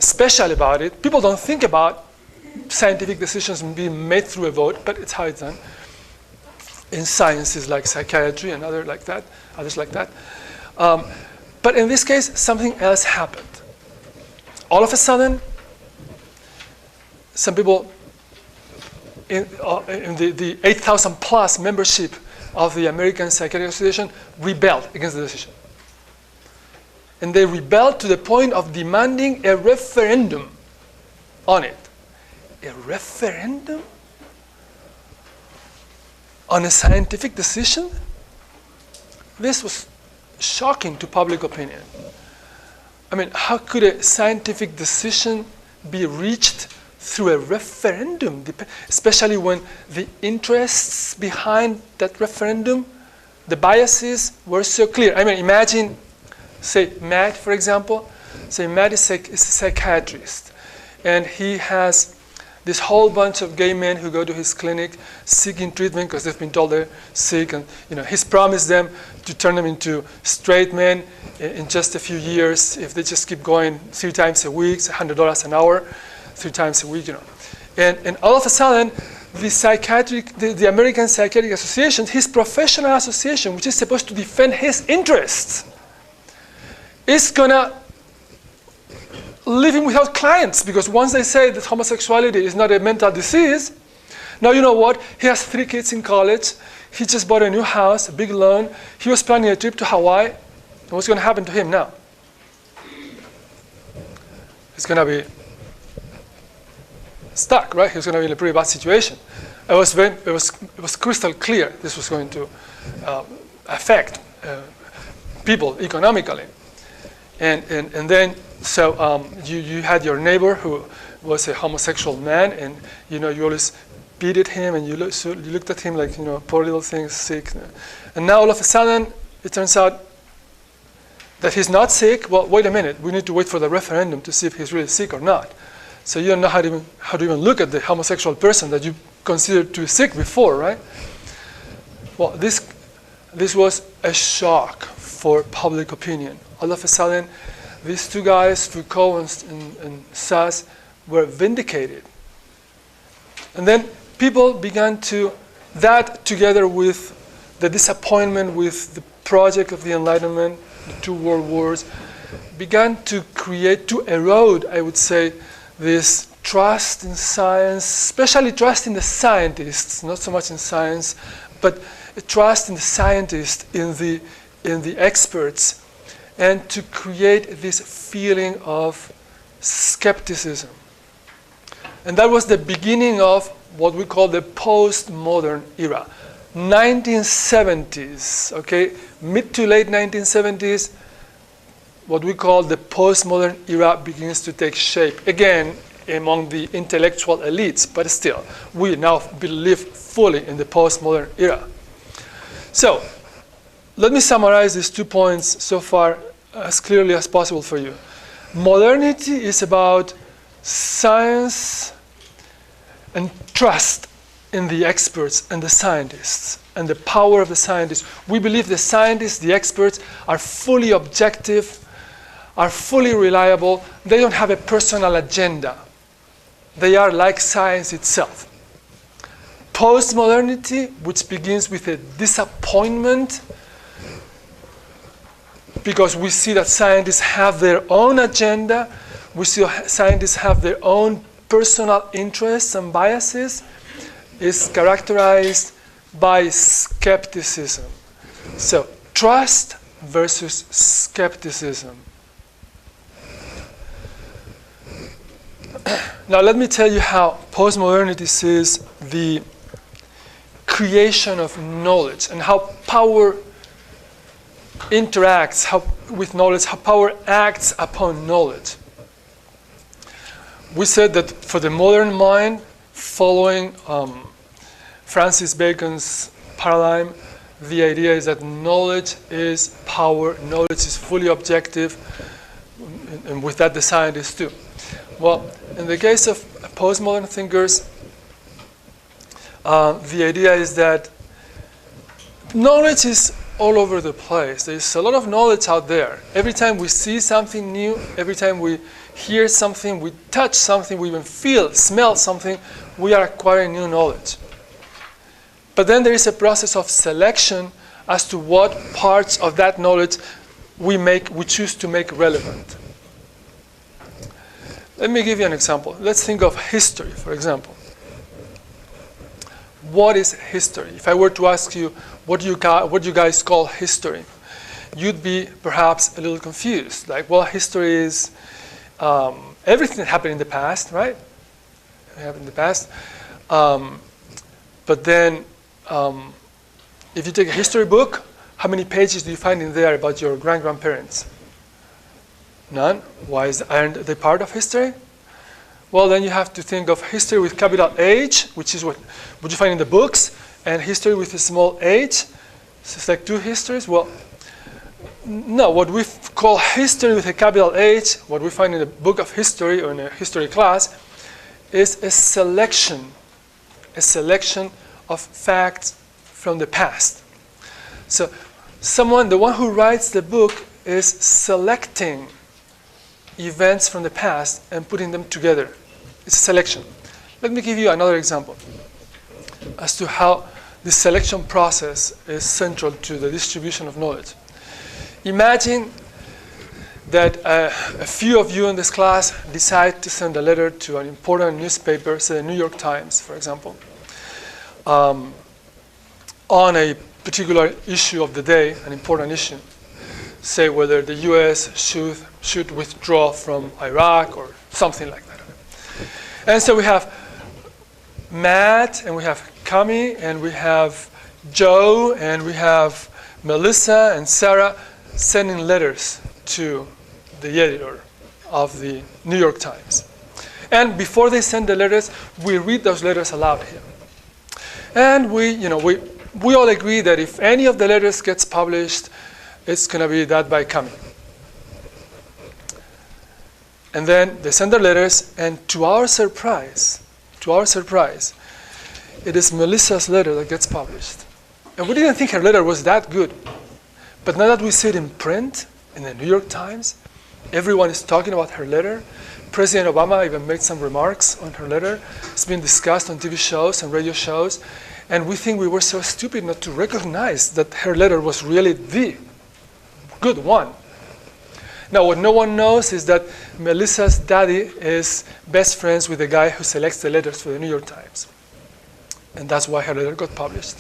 special about it. People don't think about scientific decisions being made through a vote, but it's how it's done in sciences like psychiatry and others like that. But in this case, something else happened. All of a sudden, some people in the 8,000 plus membership of the American Psychiatric Association rebelled against the decision. And they rebelled to the point of demanding a referendum on it. A referendum on a scientific decision? This was shocking to public opinion. I mean, how could a scientific decision be reached through a referendum, especially when the interests behind that referendum, the biases were so clear? I mean, imagine, say, Matt, for example. Say, Matt is a psychiatrist, and he has this whole bunch of gay men who go to his clinic seeking treatment because they've been told they're sick, and he's promised them to turn them into straight men in just a few years if they just keep going 3 times a week, $100 an hour, 3 times a week, And all of a sudden, the American Psychiatric Association, his professional association, which is supposed to defend his interests, is gonna leave him without clients, because once they say that homosexuality is not a mental disease, now you know what? He has 3 kids in college. He just bought a new house, a big loan. He was planning a trip to Hawaii. And what's going to happen to him now? He's going to be stuck, right? He's going to be in a pretty bad situation. It was crystal clear this was going to affect people economically. And then, so you had your neighbor who was a homosexual man, and you always beat him, and you looked at him like, poor little thing, sick. And now all of a sudden, it turns out that he's not sick. Well, wait a minute. We need to wait for the referendum to see if he's really sick or not. So you don't know how to even look at the homosexual person that you considered to be sick before, right? Well, this was a shock for public opinion. All of a sudden, these 2 guys, Foucault and Sass, were vindicated. And then people began to, that together with the disappointment with the project of the Enlightenment, the 2 world wars, began to erode, I would say, this trust in science, especially trust in the scientists, not so much in science, but trust in the scientists, in the experts, and to create this feeling of skepticism. And that was the beginning of what we call the postmodern era. 1970s, okay? Mid to late 1970s, what we call the postmodern era begins to take shape. Again, among the intellectual elites, but still, we now believe fully in the postmodern era. So, let me summarize these 2 points so far as clearly as possible for you. Modernity is about science and trust in the experts and the scientists and the power of the scientists. We believe the scientists, the experts, are fully objective, are fully reliable. They don't have a personal agenda. They are like science itself. Postmodernity, which begins with a disappointment because we see that scientists have their own agenda, we see scientists have their own personal interests and biases, is characterized by skepticism. So, trust versus skepticism. Now, let me tell you how postmodernity sees the creation of knowledge and how power interacts with knowledge, how power acts upon knowledge. We said that for the modern mind, following Francis Bacon's paradigm, the idea is that knowledge is power, knowledge is fully objective, and with that the scientists too. Well, in the case of postmodern thinkers, the idea is that knowledge is all over the place. There's a lot of knowledge out there. Every time we see something new, every time we hear something, we touch something, we even feel, smell something, we are acquiring new knowledge. But then there is a process of selection as to what parts of that knowledge we choose to make relevant. Let me give you an example. Let's think of history, for example. What is history? If I were to ask you what you guys call history, you'd be perhaps a little confused. Like, well, history is everything that happened in the past, right? Happened in the past. But then, if you take a history book, how many pages do you find in there about your grandparents? None. Why aren't they part of history? Well, then you have to think of history with capital H, which is what you find in the books, and history with a small h. So it's like two histories. Well, no, what we call history with a capital H, what we find in the book of history or in a history class, is a selection of facts from the past. So the one who writes the book is selecting events from the past and putting them together. It's a selection. Let me give you another example as to how this selection process is central to the distribution of knowledge. Imagine that a few of you in this class decide to send a letter to an important newspaper, say the New York Times, for example, on a particular issue of the day, an important issue. Say whether the US should withdraw from Iraq or something like that. And so we have Matt, and we have Kami, and we have Joe, and we have Melissa and Sarah sending letters to the editor of the New York Times. And before they send the letters, we read those letters aloud here. And we all agree that if any of the letters gets published, it's going to be that by Kami. And then they send their letters, and to our surprise, it is Melissa's letter that gets published. And we didn't think her letter was that good. But now that we see it in print, in the New York Times, everyone is talking about her letter. President Obama even made some remarks on her letter. It's been discussed on TV shows and radio shows. And we think we were so stupid not to recognize that her letter was really the good one. Now, what no one knows is that Melissa's daddy is best friends with the guy who selects the letters for the New York Times. And that's why her letter got published.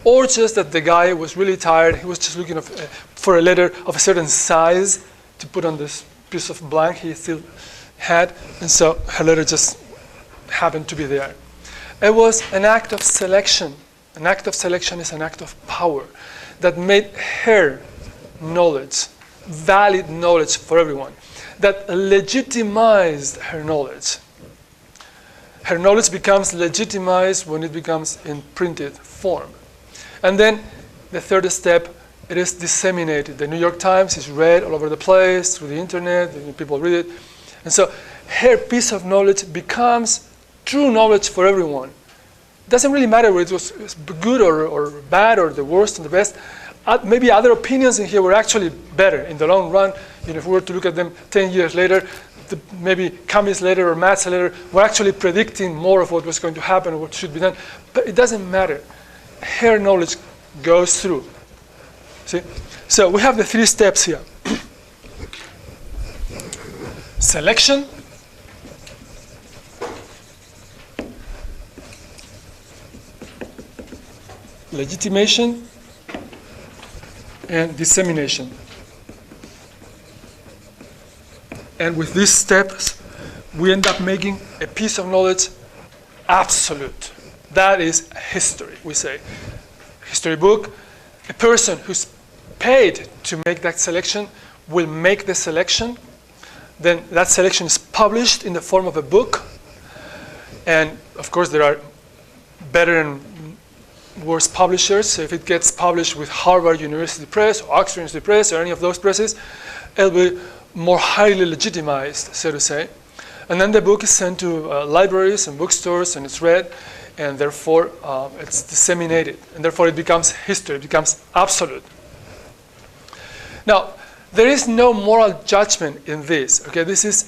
Or just that the guy was really tired. He was just looking for a letter of a certain size to put on this piece of blank he still had. And so her letter just happened to be there. It was an act of selection. An act of selection is an act of power that made her knowledge valid knowledge for everyone, that legitimized her knowledge. Her knowledge becomes legitimized when it becomes in printed form. And then the third step, it is disseminated. The New York Times is read all over the place, through the internet, people read it. And so her piece of knowledge becomes true knowledge for everyone. It doesn't really matter whether it was good or bad or the worst and the best. Maybe other opinions in here were actually better in the long run. If we were to look at them 10 years later, maybe Kami's letter or Matt's letter were actually predicting more of what was going to happen or what should be done. But it doesn't matter. Her knowledge goes through. See? So we have the three steps here. Selection, legitimation, and dissemination. And with these steps, we end up making a piece of knowledge absolute. That is history, we say. History book, a person who's paid to make that selection will make the selection. Then that selection is published in the form of a book. And of course, there are better and worse publishers. So if it gets published with Harvard University Press or Oxford University Press or any of those presses, it'll be more highly legitimized, so to say. And then the book is sent to libraries and bookstores, and it's read, and therefore it's disseminated. And therefore it becomes history, it becomes absolute. Now, there is no moral judgment in this. Okay, this is